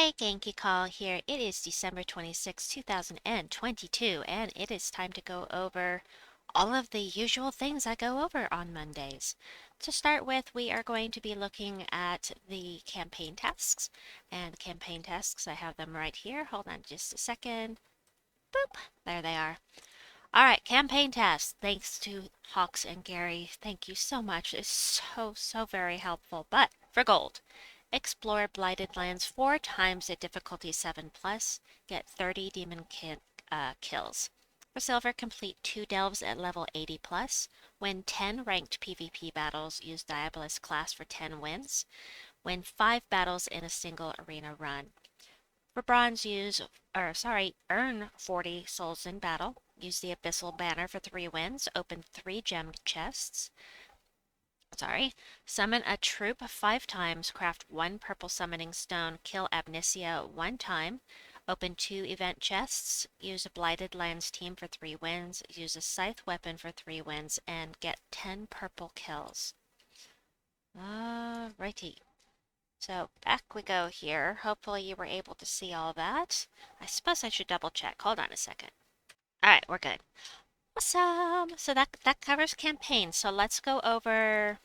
Hey, Genki Call here. It is December 26, 2022, and it is time to go over all of the usual things I go over on Mondays. To start with, we are going to be looking at the campaign tasks. And campaign tasks, I have them right here. Hold on just a second. Boop. There they are. All right, campaign tasks. Thanks to Hawks and Gary. Thank you so much. It's so very helpful. But for gold, explore Blighted Lands 4 times at difficulty 7 plus. Get 30 kills. For silver, complete 2 delves at level 80 plus. Win 10 ranked PvP battles. Use Diabolist class for 10 wins. Win 5 battles in a single arena run. For bronze, earn 40 souls in battle. Use the Abyssal Banner for 3 wins. Open 3 gem chests. Summon a troop 5 times. Craft 1 purple summoning stone. Kill Amnesia 1 time. Open 2 event chests. Use a Blighted Lands team for 3 wins. Use a scythe weapon for 3 wins. And get 10 purple kills. Righty. So back we go here. Hopefully you were able to see all that. I suppose I should double check. Hold on a second. All right, we're good. Awesome. So that covers campaign. So let's go over.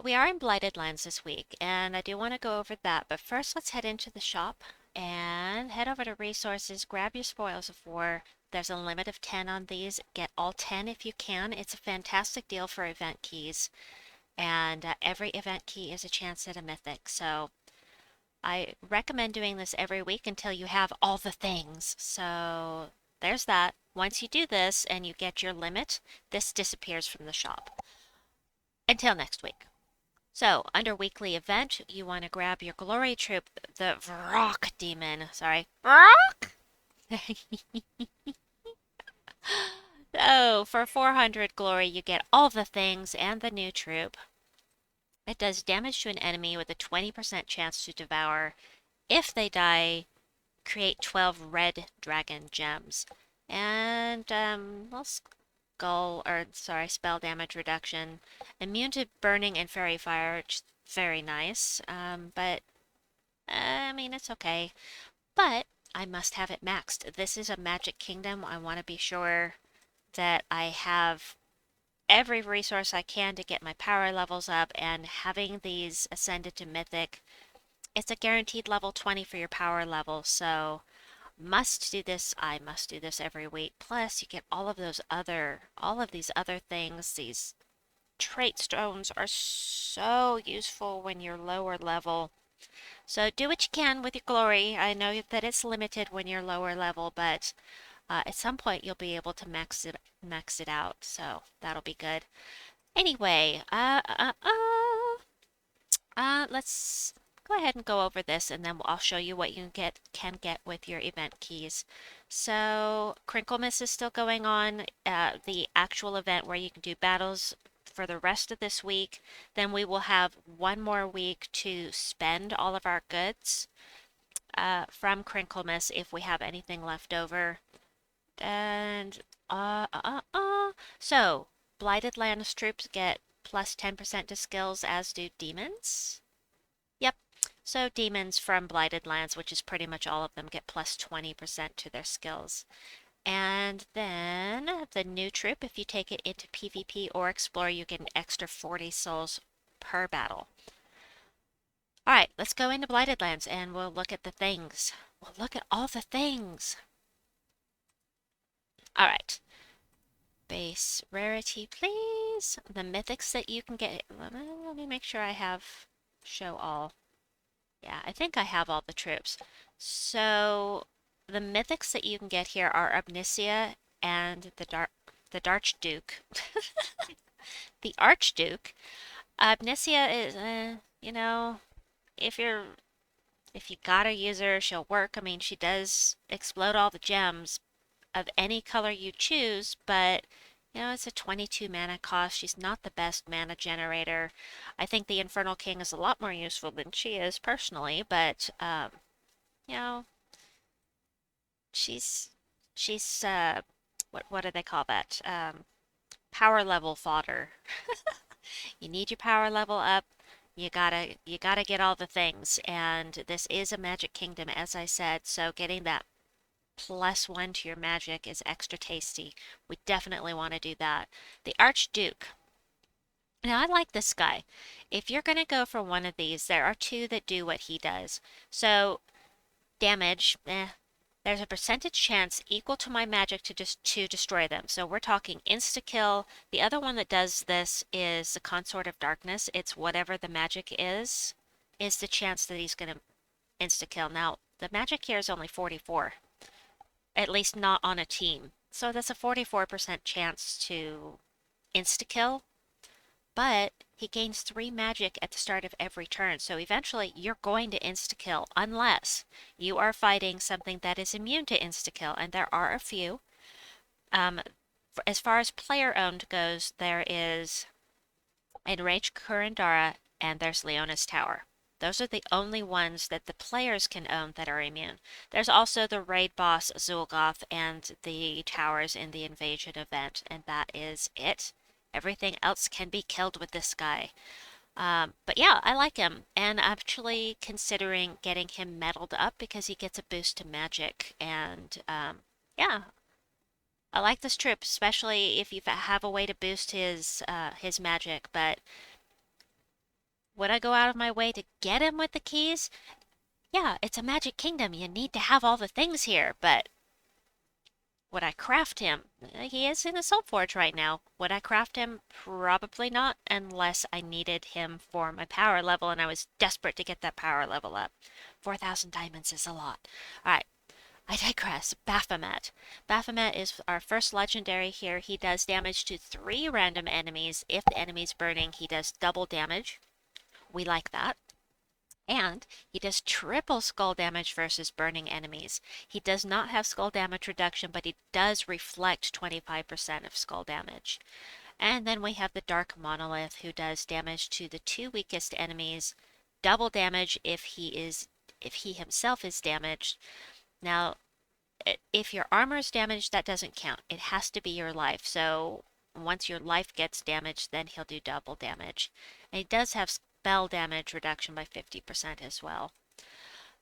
We are in Blighted Lands this week, and I do want to go over that. But first, let's head into the shop and head over to resources. Grab your spoils of war. There's a limit of 10 on these. Get all 10 if you can. It's a fantastic deal for event keys. And every event key is a chance at a mythic. So I recommend doing this every week until you have all the things. So there's that. Once you do this and you get your limit, this disappears from the shop. Until next week. So, under weekly event, you want to grab your glory troop, the Vrock demon. Sorry. Vrock! Oh, for 400 glory, you get all the things and the new troop. It does damage to an enemy with a 20% chance to devour. If they die, create 12 red dragon gems. And, spell damage reduction. Immune to burning and fairy fire, which is very nice. I mean, it's okay. But I must have it maxed. This is a magic kingdom. I want to be sure that I have every resource I can to get my power levels up, and having these ascended to mythic, it's a guaranteed level 20 for your power level, so must do this. I must do this every week. Plus, you get all of these other things. These trait stones are so useful when you're lower level. So do what you can with your glory. I know that it's limited when you're lower level, but at some point you'll be able to max it out. So that'll be good. Anyway, let's go ahead and go over this, and then I'll show you what you can get with your event keys. So Crinklemas is still going on, the actual event where you can do battles for the rest of this week. Then we will have one more week to spend all of our goods from Crinklemas if we have anything left over. And so Blighted Lands troops get plus 10% to skills, as do demons. Yep. So demons from Blighted Lands, which is pretty much all of them, get plus 20% to their skills. And then the new troop, if you take it into PvP or Explore, you get an extra 40 souls per battle. Alright, let's go into Blighted Lands and we'll look at the things. We'll look at all the things. Alright. Base rarity, please. The mythics that you can get. Let me make sure I have show all. Yeah, I think I have all the troops. So the mythics that you can get here are Amnesia and the Darchduke. The Archduke. Amnesia is, if you gotta use her, she'll work. I mean, she does explode all the gems of any color you choose, but it's a 22 mana cost. She's not the best mana generator. I think the Infernal King is a lot more useful than she is personally, but she's what do they call that? Power level fodder. You need your power level up. You gotta get all the things, and this is a Magic Kingdom, as I said, so getting that +1 to your magic is extra tasty. We definitely want to do that. The Archduke. Now, I like this guy. If you're going to go for one of these, there are two that do what he does. So, damage, there's a percentage chance equal to my magic to destroy them. So we're talking insta kill. The other one that does this is the Consort of Darkness. It's whatever the magic is the chance that he's going to insta kill. Now, the magic here is only 44, at least not on a team. So that's a 44% chance to insta kill, but he gains 3 magic at the start of every turn. So eventually you're going to insta kill unless you are fighting something that is immune to insta kill, and there are a few. As far as player owned goes, there is Enraged Kurandara and there's Leona's Tower. Those are the only ones that the players can own that are immune. There's also the raid boss Zul'Goth and the towers in the invasion event, and that is it. Everything else can be killed with this guy. But yeah, I like him, and actually considering getting him metaled up because he gets a boost to magic. And yeah, I like this trip, especially if you have a way to boost his magic. But would I go out of my way to get him with the keys? Yeah, it's a Magic Kingdom. You need to have all the things here. But would I craft him? He is in a Soul Forge right now. Would I craft him? Probably not, unless I needed him for my power level and I was desperate to get that power level up. 4,000 diamonds is a lot. Alright, I digress. Baphomet. Baphomet is our first legendary here. He does damage to 3 random enemies. If the enemy's burning, he does double damage. We like that. And he does triple skull damage versus burning enemies. He does not have skull damage reduction, but he does reflect 25% of skull damage. And then we have the Dark Monolith, who does damage to the 2 weakest enemies, double damage if he himself is damaged. Now, if your armor is damaged, that doesn't count. It has to be your life. So once your life gets damaged, then he'll do double damage. And he does have spell damage reduction by 50% as well.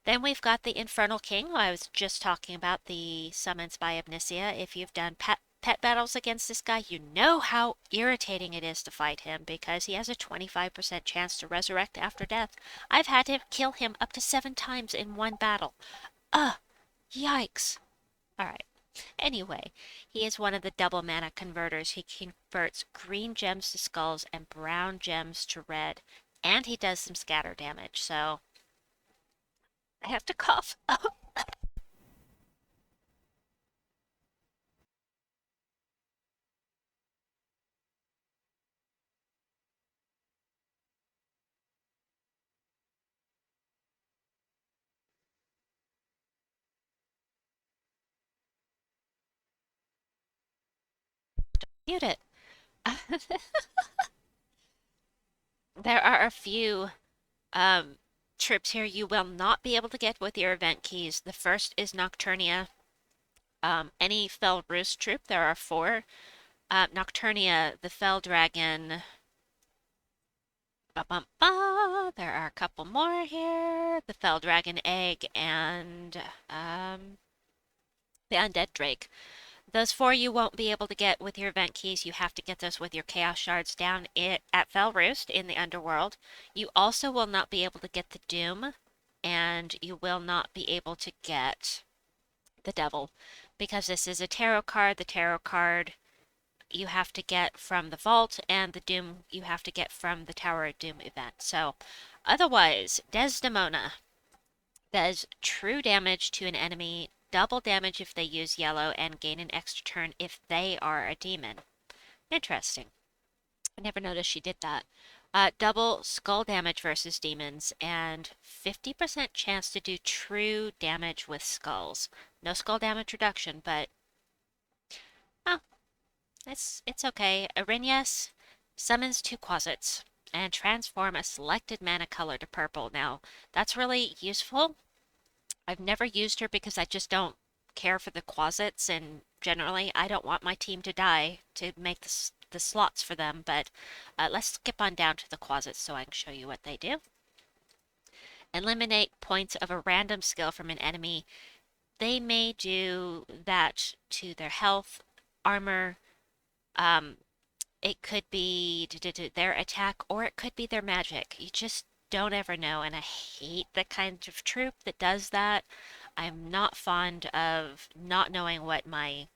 Then we've got the Infernal King, who I was just talking about, the summons by Omnisia. If you've done pet battles against this guy, you know how irritating it is to fight him because he has a 25% chance to resurrect after death. I've had to kill him up to 7 times in one battle. Ugh, yikes. Alright. Anyway, he is one of the double mana converters. He converts green gems to skulls and brown gems to red. And he does some scatter damage, so I have to cough. Mute it. There are a few um, trips here you will not be able to get with your event keys. The first is Nocturnia. Any Fell Roost troop, there are 4. Nocturnia, the Fell Dragon. Ba -bum -ba. There are a couple more here. The Fell Dragon Egg and the Undead Drake. Those 4 you won't be able to get with your event keys. You have to get those with your Chaos Shards down at Fell Roost in the Underworld. You also will not be able to get the Doom, and you will not be able to get the Devil, because this is a tarot card. The tarot card you have to get from the vault, and the Doom you have to get from the Tower of Doom event. So, otherwise, Desdemona does true damage to an enemy, double damage if they use yellow, and gain an extra turn if they are a demon. Interesting. I never noticed she did that. Double skull damage versus demons, and 50% chance to do true damage with skulls. No skull damage reduction, but oh, it's okay. Arrhenius summons 2 Quasits and transform a selected mana color to purple. Now, that's really useful. I've never used her because I just don't care for the Quasits, and generally I don't want my team to die to make this the slots for them, but let's skip on down to the closets so I can show you what they do. Eliminate points of a random skill from an enemy. They may do that to their health, armor, um, it could be their attack, or it could be their magic. You just don't ever know, and I hate the kind of troop that does that. I'm not fond of not knowing what my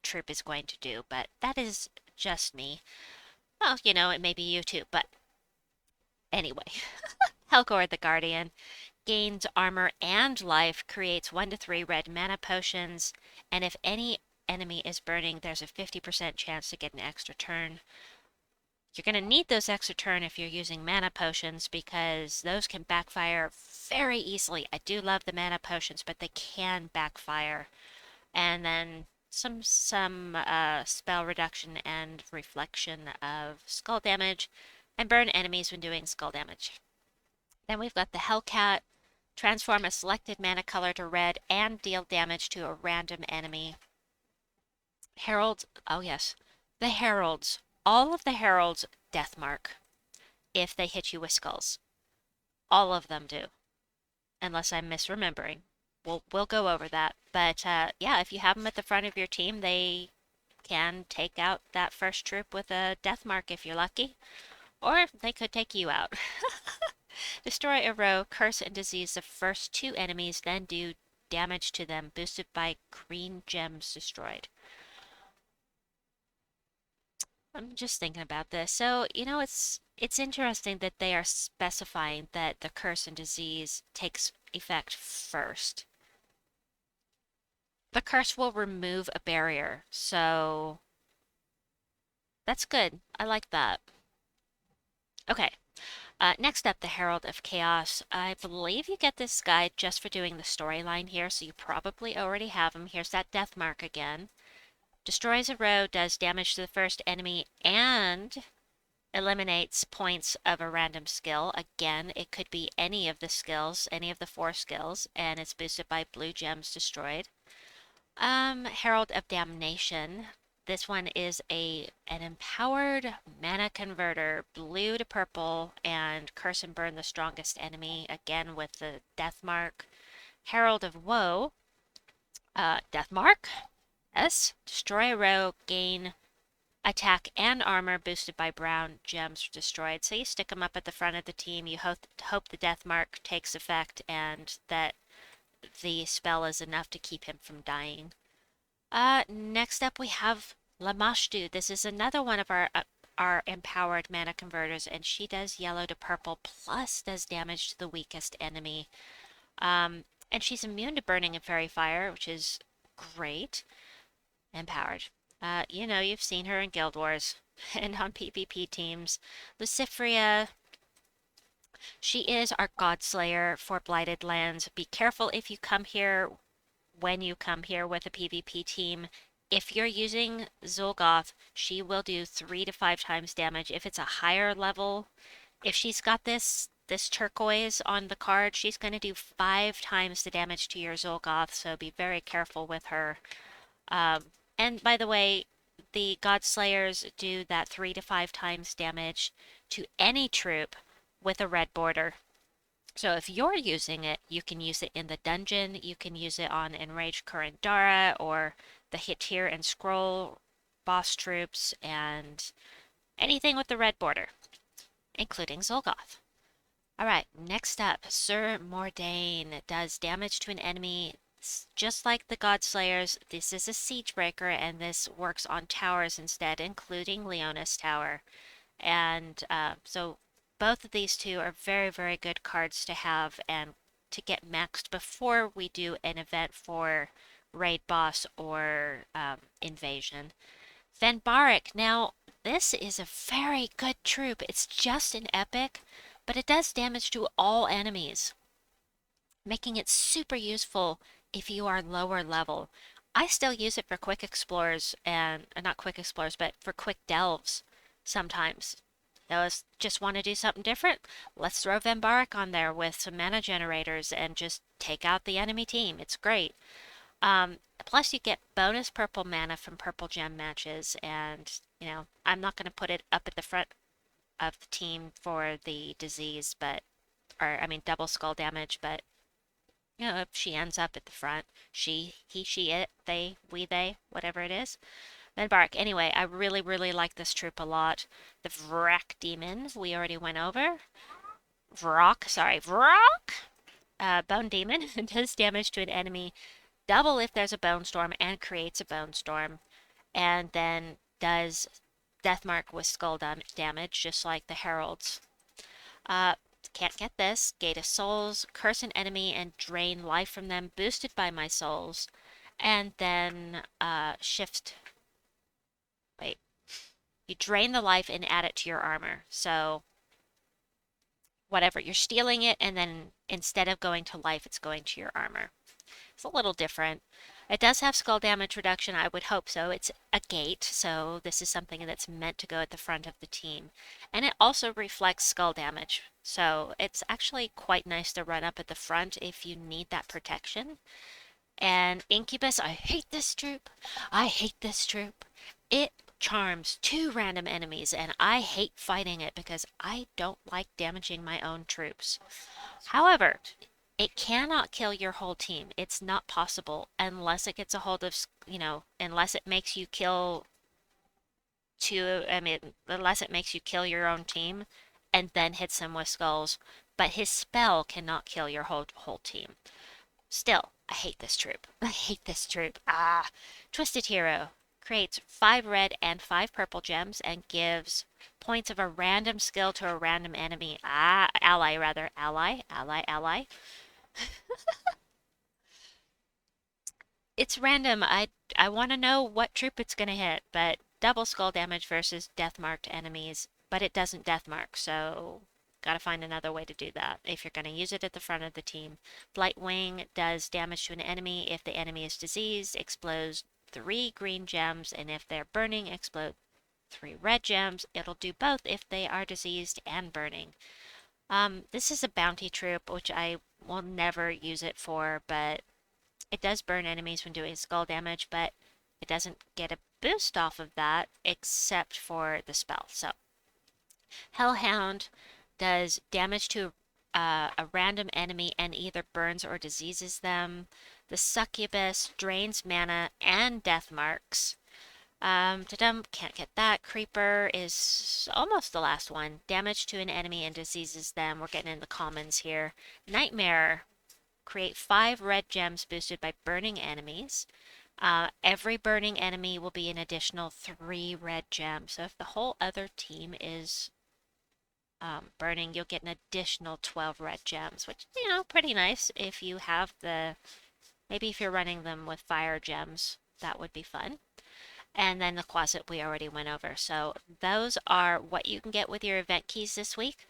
troop is going to do, but that is just me. Well, it may be you too, but anyway. Helgor the Guardian gains armor and life, creates 1 to 3 red mana potions, and if any enemy is burning, there's a 50% chance to get an extra turn. You're going to need those extra turn if you're using mana potions because those can backfire very easily. I do love the mana potions, but they can backfire. And then some spell reduction and reflection of skull damage, and burn enemies when doing skull damage. Then we've got the Hellcat. Transform a selected mana color to red and deal damage to a random enemy. Herald, oh yes, the Heralds. All of the Heralds death mark if they hit you with skulls. All of them do, unless I'm misremembering. We'll go over that. But yeah, if you have them at the front of your team, they can take out that first troop with a death mark if you're lucky, or they could take you out. Destroy a row, curse and disease the first 2 enemies, then do damage to them, boosted by green gems destroyed. I'm just thinking about this. So, it's interesting that they are specifying that the curse and disease takes effect first. The curse will remove a barrier, so that's good. I like that. Okay, next up, the Herald of Chaos. I believe you get this guide just for doing the storyline here, so you probably already have him. Here's that death mark again. Destroys a row, does damage to the first enemy, and eliminates points of a random skill. Again, it could be any of the skills, any of the 4 skills, and it's boosted by blue gems destroyed. Herald of Damnation. This one is an empowered mana converter, blue to purple, and curse and burn the strongest enemy, again with the death mark. Herald of Woe, death mark, yes. Destroy a row, gain attack and armor boosted by brown gems destroyed. So you stick them up at the front of the team, you hope the death mark takes effect and that the spell is enough to keep him from dying. Next up we have Lamashtu. This is another one of our empowered mana converters, and she does yellow to purple plus does damage to the weakest enemy. And she's immune to burning and fairy fire, which is great. Empowered. You've seen her in Guild Wars and on PvP teams. Lucifria, she is our Godslayer for Blighted Lands. Be careful if you come here, when you come here with a PvP team. If you're using Zul'Goth, she will do 3 to 5 times damage. If it's a higher level, if she's got this turquoise on the card, she's going to do 5 times the damage to your Zul'Goth, so be very careful with her. And by the way, the Godslayers do that 3 to 5 times damage to any troop with a red border. So if you're using it, you can use it in the dungeon, you can use it on Enraged Kurandara or the Hitir and Scroll boss troops, and anything with the red border, including Zul'Goth. Alright, next up, Sir Mordain does damage to an enemy. Just like the Godslayers, this is a siege breaker, and this works on towers instead, including Leona's Tower. And so both of these two are very, very good cards to have and to get maxed before we do an event for raid boss or invasion. Fenbaric, now this is a very good troop. It's just an epic, but it does damage to all enemies, making it super useful if you are lower level. I still use it for quick explorers and not quick explorers, but for quick delves sometimes. Those just want to do something different. Let's throw Vembaric on there with some mana generators and just take out the enemy team. It's great. Plus you get bonus purple mana from purple gem matches, and I'm not going to put it up at the front of the team for the disease, but, or I mean, double skull damage, but if she ends up at the front, she, he, she, it, they, we, they, whatever it is, then bark. Anyway, I really, really like this troop a lot. The Vrak Demon, we already went over. Vrak! Bone Demon does damage to an enemy, double if there's a Bone Storm, and creates a Bone Storm, and then does Deathmark with skull damage, just like the Heralds. Uh, can't get this. Gate of Souls, curse an enemy and drain life from them, boosted by my souls. And then shift. Wait. You drain the life and add it to your armor. So, whatever. You're stealing it, and then instead of going to life, it's going to your armor. It's a little different. It does have skull damage reduction, I would hope so. It's a gate, so this is something that's meant to go at the front of the team. And it also reflects skull damage, so it's actually quite nice to run up at the front if you need that protection. And Incubus, I hate this troop. I hate this troop. It charms two random enemies, and I hate fighting it because I don't like damaging my own troops. However, it cannot kill your whole team. It's not possible unless it gets a hold of, unless it makes you kill unless it makes you kill your own team and then hits them with skulls. But his spell cannot kill your whole team. Still, I hate this troop. I hate this troop. Twisted Hero creates 5 red and 5 purple gems and gives points of a random skill to a random enemy. Ally rather. Ally. It's random. I want to know what troop it's going to hit, but double skull damage versus death marked enemies, but it doesn't death mark, so gotta find another way to do that if you're going to use it at the front of the team. Blightwing does damage to an enemy if the enemy is diseased, explodes 3 green gems, and if they're burning, explode 3 red gems. It'll do both if they are diseased and burning. This is a bounty troop, which I will never use it for, but it does burn enemies when doing skull damage, but it doesn't get a boost off of that except for the spell. So, Hellhound does damage to a random enemy and either burns or diseases them. The Succubus drains mana and death marks. Can't get that. Creeper is almost the last one. Damage to an enemy and diseases them. We're getting in the commons here. Nightmare, create 5 red gems boosted by burning enemies. Every burning enemy will be an additional 3 red gems. So if the whole other team is burning, you'll get an additional 12 red gems, which, pretty nice if you have maybe if you're running them with fire gems, that would be fun. And then the closet we already went over. So those are what you can get with your event keys this week.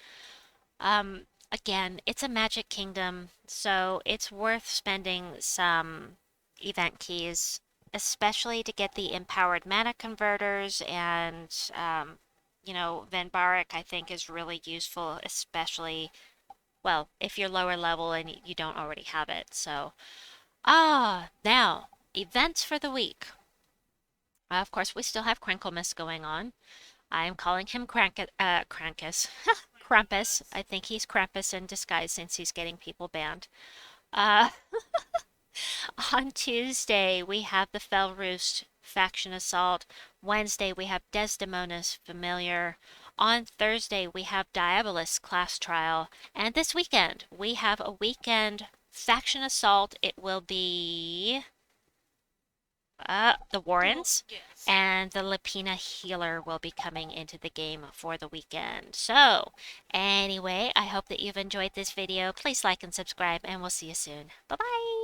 Again, it's a Magic Kingdom, so it's worth spending some event keys, especially to get the empowered mana converters, and Vanbaric I think is really useful, especially, well, if you're lower level and you don't already have it. So, now, events for the week. Of course, we still have Crinklemas going on. I am calling him Krampus. Krampus. I think he's Krampus in disguise since he's getting people banned. Uh, on Tuesday, we have the Fell Roost Faction Assault. Wednesday, we have Desdemona's Familiar. On Thursday, we have Diabolus Class Trial. And this weekend, we have a weekend Faction Assault. It will be the Warrens, and the Lapina Healer will be coming into the game for the weekend. So, anyway, I hope that you've enjoyed this video. Please like and subscribe, and we'll see you soon. Bye-bye!